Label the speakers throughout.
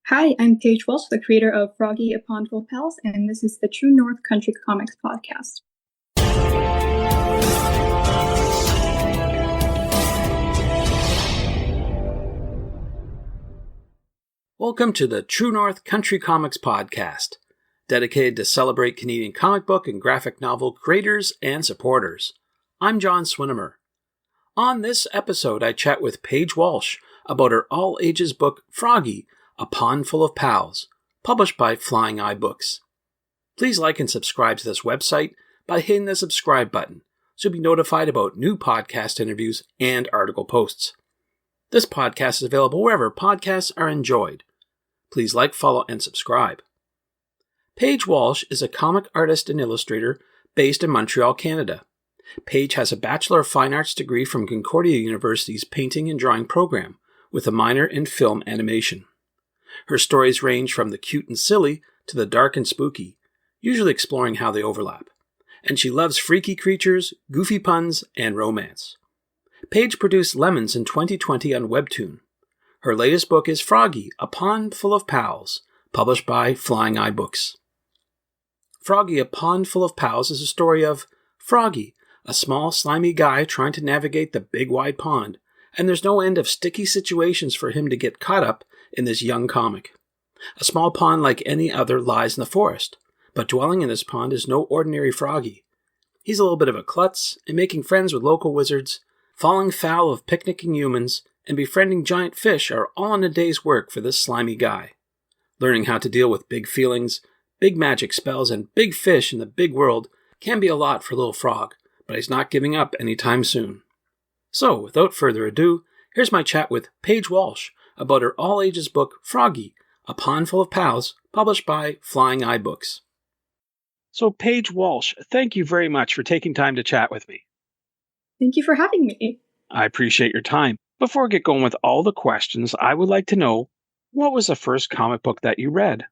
Speaker 1: Hi, I'm Paige Walshe, the creator of Froggy, A Pond Full of Pals, and this is the True North Country Comics podcast.
Speaker 2: Welcome to the True North Country Comics podcast, dedicated to celebrate Canadian comic book and graphic novel creators and supporters. I'm John Swinimer. On this episode, I chat with Paige Walshe about her all-ages book Froggy, A Pond Full of Pals, published by Flying Eye Books. Please like and subscribe to this website by hitting the subscribe button so you'll be notified about new podcast interviews and article posts. This podcast is available wherever podcasts are enjoyed. Please like, follow, and subscribe. Paige Walshe is a comic artist and illustrator based in Montreal, Canada. Paige has a Bachelor of Fine Arts degree from Concordia University's painting and drawing program, with a minor in film animation. Her stories range from the cute and silly to the dark and spooky, usually exploring how they overlap. And she loves freaky creatures, goofy puns, and romance. Paige produced Lemons in 2020 on Webtoon. Her latest book is Froggy, A Pond Full of Pals, published by Flying Eye Books. Froggy, A Pond Full of Pals is a story of Froggy, a small, slimy guy trying to navigate the big, wide pond, and there's no end of sticky situations for him to get caught up in this young comic. A small pond like any other lies in the forest, but dwelling in this pond is no ordinary Froggy. He's a little bit of a klutz, and making friends with local wizards, falling foul of picnicking humans, and befriending giant fish are all in a day's work for this slimy guy. Learning how to deal with big feelings, big magic spells, and big fish in the big world can be a lot for little Frog, but he's not giving up anytime soon. So, without further ado, here's my chat with Paige Walshe about her all-ages book Froggy, A Pond Full of Pals, published by Flying Eye Books. So, Paige Walshe, thank you very much for taking time to chat with me.
Speaker 1: Thank you for having me.
Speaker 2: I appreciate your time. Before I get going with all the questions, I would like to know, what was the first comic book that you read?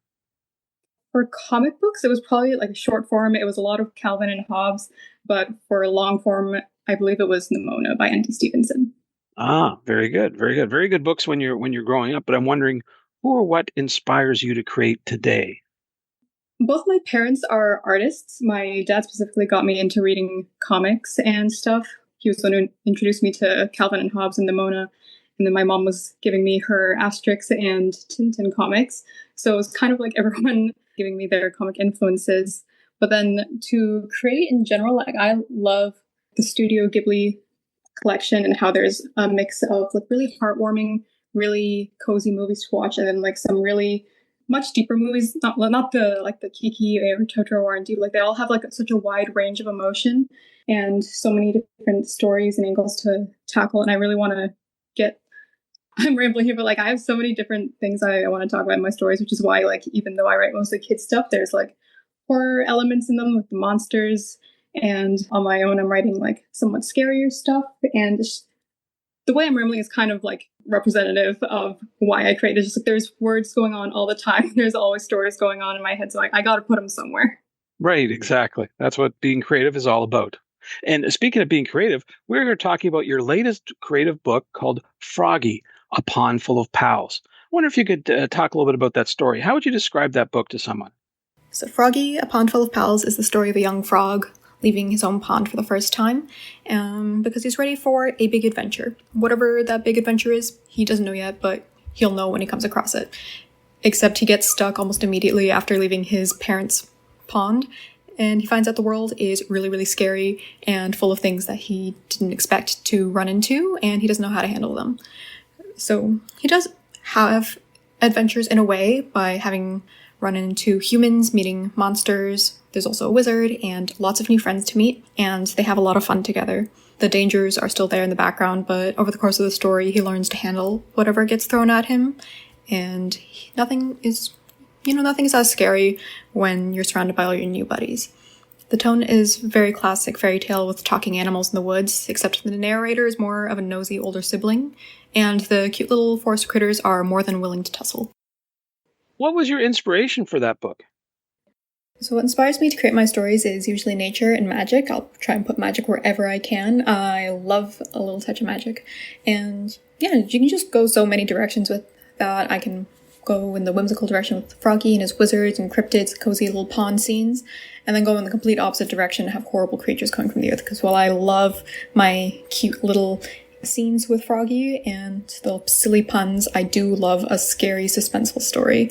Speaker 1: For comic books, it was probably like a short form. It was a lot of Calvin and Hobbes, but for long form, I believe it was Nimona by N.T. Stevenson.
Speaker 2: Ah, very good, very good. Very good books when you're growing up, but I'm wondering who or what inspires you to create today?
Speaker 1: Both my parents are artists. My dad specifically got me into reading comics and stuff. He was the one who introduced me to Calvin and Hobbes and Nimona. And then my mom was giving me her Asterix and Tintin comics. So it was kind of like everyone giving me their comic influences. But then to create in general, like I love the Studio Ghibli collection and how there's a mix of like really heartwarming, really cozy movies to watch, and then like some really much deeper movies, not the Kiki or Totoro or Indeed, like they all have like such a wide range of emotion and so many different stories and angles to tackle. And I really want to I'm rambling here, but like I have so many different things I want to talk about in my stories, which is why like even though I write mostly kids stuff, there's like horror elements in them with the monsters. And on my own, I'm writing like somewhat scarier stuff. And the way I'm rambling is kind of like representative of why I create. It's just like there's words going on all the time. There's always stories going on in my head. So I got to put them somewhere.
Speaker 2: Right, exactly. That's what being creative is all about. And speaking of being creative, we're here talking about your latest creative book called Froggy, A Pond Full of Pals. I wonder if you could talk a little bit about that story. How would you describe that book to someone?
Speaker 1: So Froggy, A Pond Full of Pals is the story of a young frog leaving his own pond for the first time because he's ready for a big adventure. Whatever that big adventure is, he doesn't know yet, but he'll know when he comes across it. Except he gets stuck almost immediately after leaving his parents' pond, and he finds out the world is really, really scary and full of things that he didn't expect to run into, and he doesn't know how to handle them. So he does have adventures in a way by having run into humans, meeting monsters. There's also a wizard and lots of new friends to meet, and they have a lot of fun together. The dangers are still there in the background, but over the course of the story, he learns to handle whatever gets thrown at him, and nothing is as scary when you're surrounded by all your new buddies. The tone is very classic fairy tale with talking animals in the woods, except the narrator is more of a nosy older sibling, and the cute little forest critters are more than willing to tussle. What was your inspiration for that book? So what inspires me to create my stories is usually nature and magic. I'll try and put magic wherever I can. I love a little touch of magic. And yeah, you can just go so many directions with that. I can go in the whimsical direction with Froggy and his wizards and cryptids, cozy little pond scenes, and then go in the complete opposite direction and have horrible creatures coming from the earth. Because while I love my cute little scenes with Froggy and the silly puns, I do love a scary, suspenseful story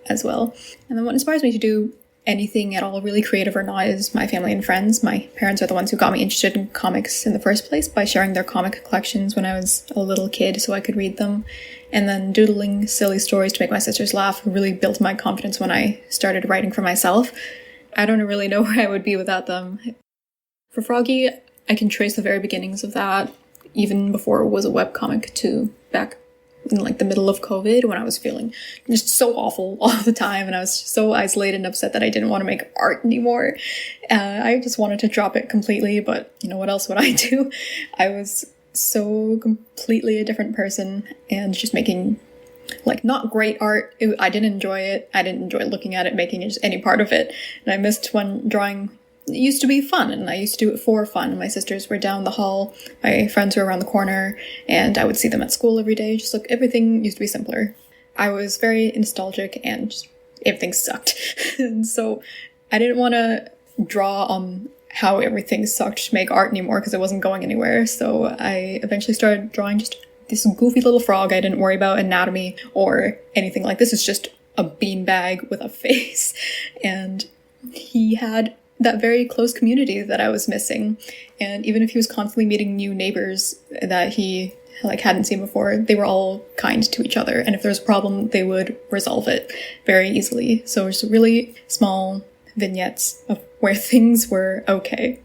Speaker 1: as well. And then what inspires me to do anything at all, really creative or not, is my family and friends. My parents are the ones who got me interested in comics in the first place by sharing their comic collections when I was a little kid so I could read them. And then doodling silly stories to make my sisters laugh really built my confidence when I started writing for myself. I don't really know where I would be without them. For Froggy, I can trace the very beginnings of that, even before it was a webcomic, to back in like the middle of COVID when I was feeling just so awful all the time and I was so isolated and upset that I didn't want to make art anymore. I just wanted to drop it completely, but you know, what else would I do? I was so completely a different person and just making like not great art. I didn't enjoy it. I didn't enjoy looking at it, making it, just any part of it. And I missed when drawing used to be fun, and I used to do it for fun. My sisters were down the hall, my friends were around the corner, and I would see them at school every day. Just like everything used to be simpler. I was very nostalgic and just, everything sucked. And so I didn't want to draw on how everything sucked to make art anymore because it wasn't going anywhere. So I eventually started drawing just this goofy little frog. I didn't worry about anatomy or anything like this. It's just a beanbag with a face. And he had that very close community that I was missing. And even if he was constantly meeting new neighbors that he like hadn't seen before, they were all kind to each other. And if there was a problem, they would resolve it very easily. So it's really small vignettes of where things were okay.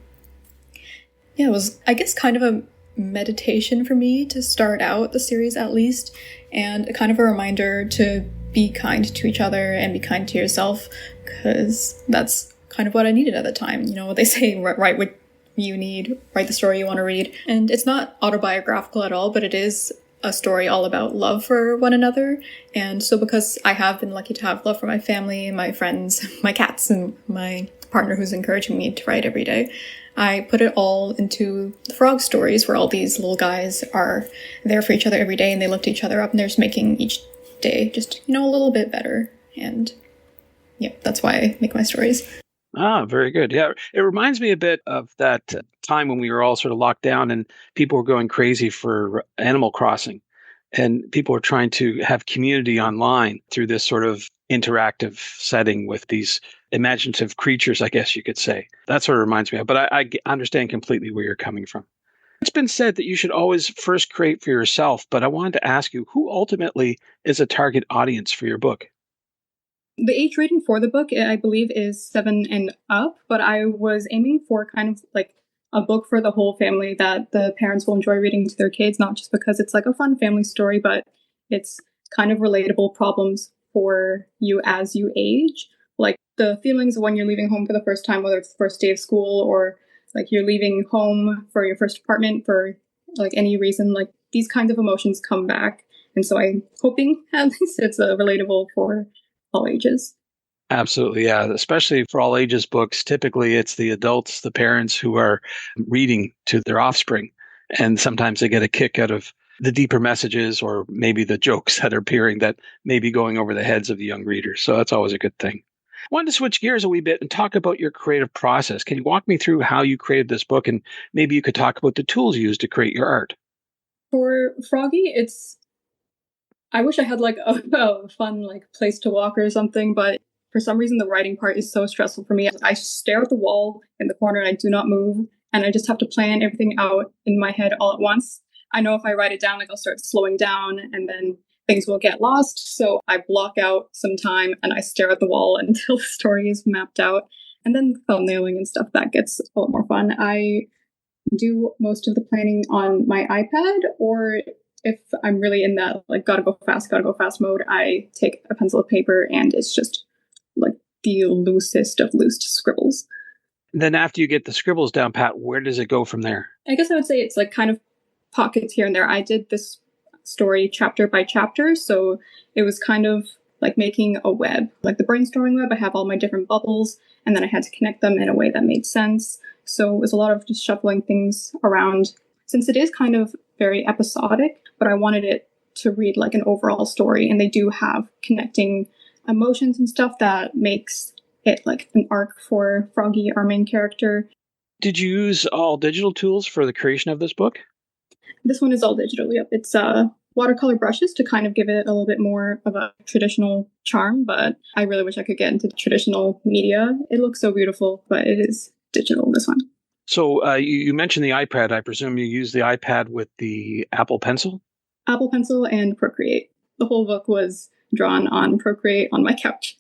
Speaker 1: Yeah, it was, I guess, kind of a meditation for me to start out the series at least, and kind of a reminder to be kind to each other and be kind to yourself, because that's kind of what I needed at the time. You know what they say, write what you need, write the story you want to read. And it's not autobiographical at all, but it is a story all about love for one another. And so because I have been lucky to have love for my family, my friends, my cats, and my partner who's encouraging me to write every day, I put it all into the frog stories where all these little guys are there for each other every day and they lift each other up and they're just making each day just, you know, a little bit better. And yeah, that's why I make my stories.
Speaker 2: Ah, very good. Yeah, it reminds me a bit of that time when we were all sort of locked down and people were going crazy for Animal Crossing. And people were trying to have community online through this sort of interactive setting with these imaginative creatures, I guess you could say. That's what it reminds me of. But I understand completely where you're coming from. It's been said that you should always first create for yourself, but I wanted to ask you, who ultimately is a target audience for your book?
Speaker 3: The age rating for the book, I believe, is 7 and up, but I was aiming for kind of like a book for the whole family that the parents will enjoy reading to their kids, not just because it's like a fun family story, but it's kind of relatable problems for you as you age. Like the feelings when you're leaving home for the first time, whether it's the first day of school or like you're leaving home for your first apartment for like any reason, like these kinds of emotions come back. And so I'm hoping at least it's relatable for all ages.
Speaker 2: Absolutely, yeah. Especially for all ages books, typically it's the adults, the parents who are reading to their offspring. And sometimes they get a kick out of the deeper messages or maybe the jokes that are appearing that may be going over the heads of the young readers. So that's always a good thing. I wanted to switch gears a wee bit and talk about your creative process. Can you walk me through how you created this book? And maybe you could talk about the tools you used to create your art.
Speaker 3: For Froggy, I wish I had like a fun like place to walk or something, but for some reason the writing part is so stressful for me. I stare at the wall in the corner and I do not move, and I just have to plan everything out in my head all at once. I know if I write it down, like I'll start slowing down and then things will get lost. So I block out some time and I stare at the wall until the story is mapped out. And then thumbnailing and stuff, that gets a lot more fun. I do most of the planning on my iPad, or if I'm really in that like gotta go fast mode, I take a pencil and paper and it's just like the loosest of loose scribbles.
Speaker 2: Then after you get the scribbles down, Pat, where does it go from there?
Speaker 3: I guess I would say it's like kind of pockets here and there. I did this story chapter by chapter, so it was kind of like making a web, like the brainstorming web. I have all my different bubbles and then I had to connect them in a way that made sense. So it was a lot of just shuffling things around, since it is kind of very episodic, but I wanted it to read like an overall story, and they do have connecting emotions and stuff that makes it like an arc for Froggy, our main character.
Speaker 2: Did you use all digital tools for the creation of this book?
Speaker 3: This one is all digital. Yep, it's watercolor brushes to kind of give it a little bit more of a traditional charm, but I really wish I could get into traditional media. It looks so beautiful, but it is digital, this one.
Speaker 2: So you mentioned the iPad. I presume you use the iPad with the Apple Pencil?
Speaker 3: Apple Pencil and Procreate. The whole book was drawn on Procreate on my couch.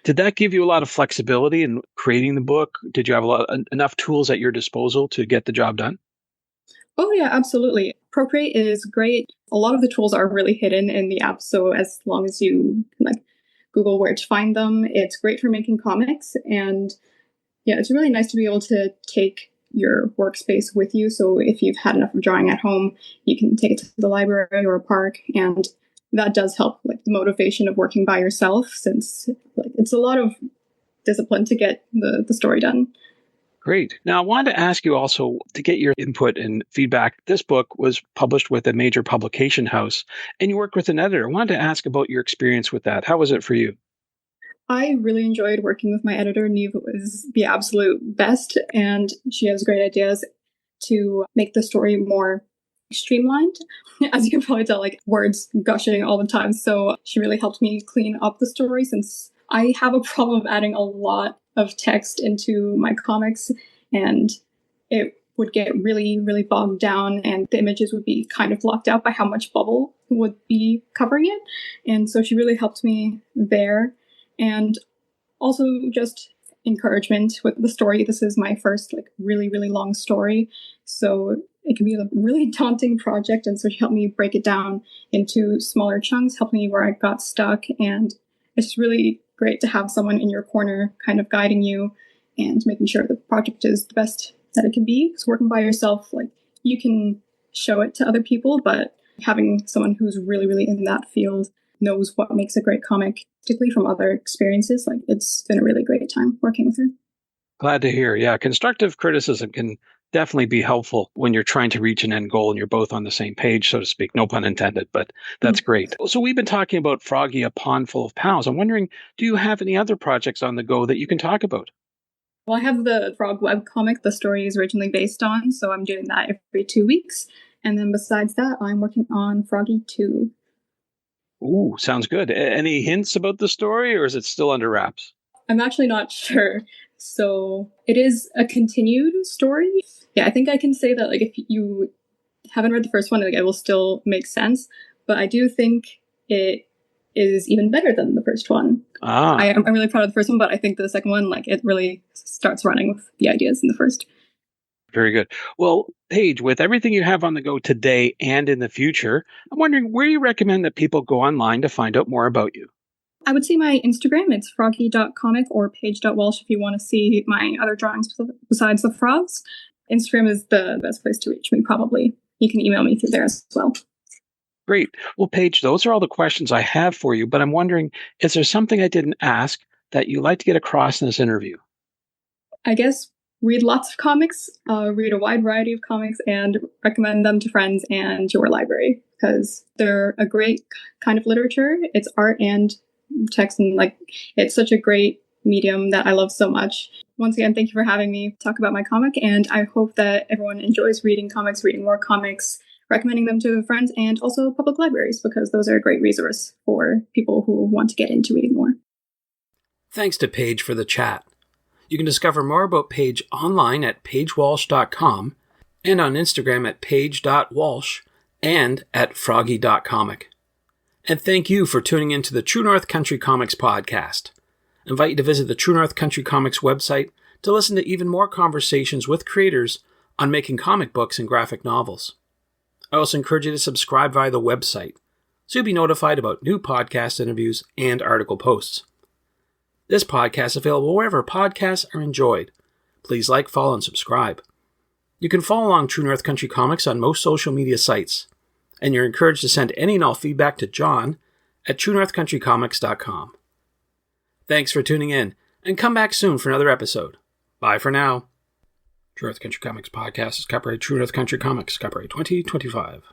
Speaker 2: Did that give you a lot of flexibility in creating the book? Did you have enough tools at your disposal to get the job done?
Speaker 3: Oh yeah, absolutely. Procreate is great. A lot of the tools are really hidden in the app, so as long as you like Google where to find them, it's great for making comics. And yeah, it's really nice to be able to take your workspace with you. So if you've had enough of drawing at home, you can take it to the library or a park, and that does help like the motivation of working by yourself, since like it's a lot of discipline to get the story done.
Speaker 2: Great. Now, I wanted to ask you also to get your input and feedback. This book was published with a major publication house, and you worked with an editor. I wanted to ask about your experience with that. How was it for you?
Speaker 3: I really enjoyed working with my editor. Neve was the absolute best, and she has great ideas to make the story more streamlined. As you can probably tell, like words gushing all the time. So she really helped me clean up the story, since I have a problem of adding a lot of text into my comics, and it would get really, really bogged down, and the images would be kind of blocked out by how much bubble would be covering it. And so she really helped me there. And also just encouragement with the story. This is my first like really, really long story. So it can be a really daunting project. And so she helped me break it down into smaller chunks, helping me where I got stuck. And it's really great to have someone in your corner kind of guiding you and making sure the project is the best that it can be. Because working by yourself, like you can show it to other people, but having someone who's really, really in that field knows what makes a great comic, particularly from other experiences. Like it's been a really great time working with her.
Speaker 2: Glad to hear. Yeah, constructive criticism can definitely be helpful when you're trying to reach an end goal and you're both on the same page, so to speak. No pun intended, but that's great. So we've been talking about Froggy, a pond full of pals. I'm wondering, do you have any other projects on the go that you can talk about?
Speaker 3: Well, I have the Frog webcomic the story is originally based on, so I'm doing that every 2 weeks. And then besides that, I'm working on Froggy 2.
Speaker 2: Ooh, sounds good. Any hints about the story, or is it still under wraps?
Speaker 3: I'm actually not sure. So it is a continued story. Yeah, I think I can say that like if you haven't read the first one, like, it will still make sense. But I do think it is even better than the first one. I'm really proud of the first one, but I think the second one, like it really starts running with the ideas in the first.
Speaker 2: Very good. Well, Paige, with everything you have on the go today and in the future, I'm wondering where you recommend that people go online to find out more about you.
Speaker 3: I would say my Instagram, it's froggy.comic, or paige.walshe if you want to see my other drawings besides the frogs. Instagram is the best place to reach me, probably. You can email me through there as well.
Speaker 2: Great. Well, Paige, those are all the questions I have for you, but I'm wondering, is there something I didn't ask that you'd like to get across in this interview?
Speaker 3: I guess read lots of comics, read a wide variety of comics, and recommend them to friends and your library, because they're a great kind of literature. It's art and text, and like it's such a great medium that I love so much. Once again, thank you for having me talk about my comic, and I hope that everyone enjoys reading comics, reading more comics, recommending them to friends, and also public libraries, because those are a great resource for people who want to get into reading more.
Speaker 2: Thanks to Paige for the chat. You can discover more about Paige online at paigewalshe.com and on Instagram at paige.walshe and at froggy.comic. And thank you for tuning in to the True North Country Comics podcast. I invite you to visit the True North Country Comics website to listen to even more conversations with creators on making comic books and graphic novels. I also encourage you to subscribe via the website so you'll be notified about new podcast interviews and article posts. This podcast is available wherever podcasts are enjoyed. Please like, follow, and subscribe. You can follow along True North Country Comics on most social media sites, and you're encouraged to send any and all feedback to John at truenorthcountrycomics.com. Thanks for tuning in, and come back soon for another episode. Bye for now. True North Country Comics podcast is copyright True North Country Comics, copyright 2025.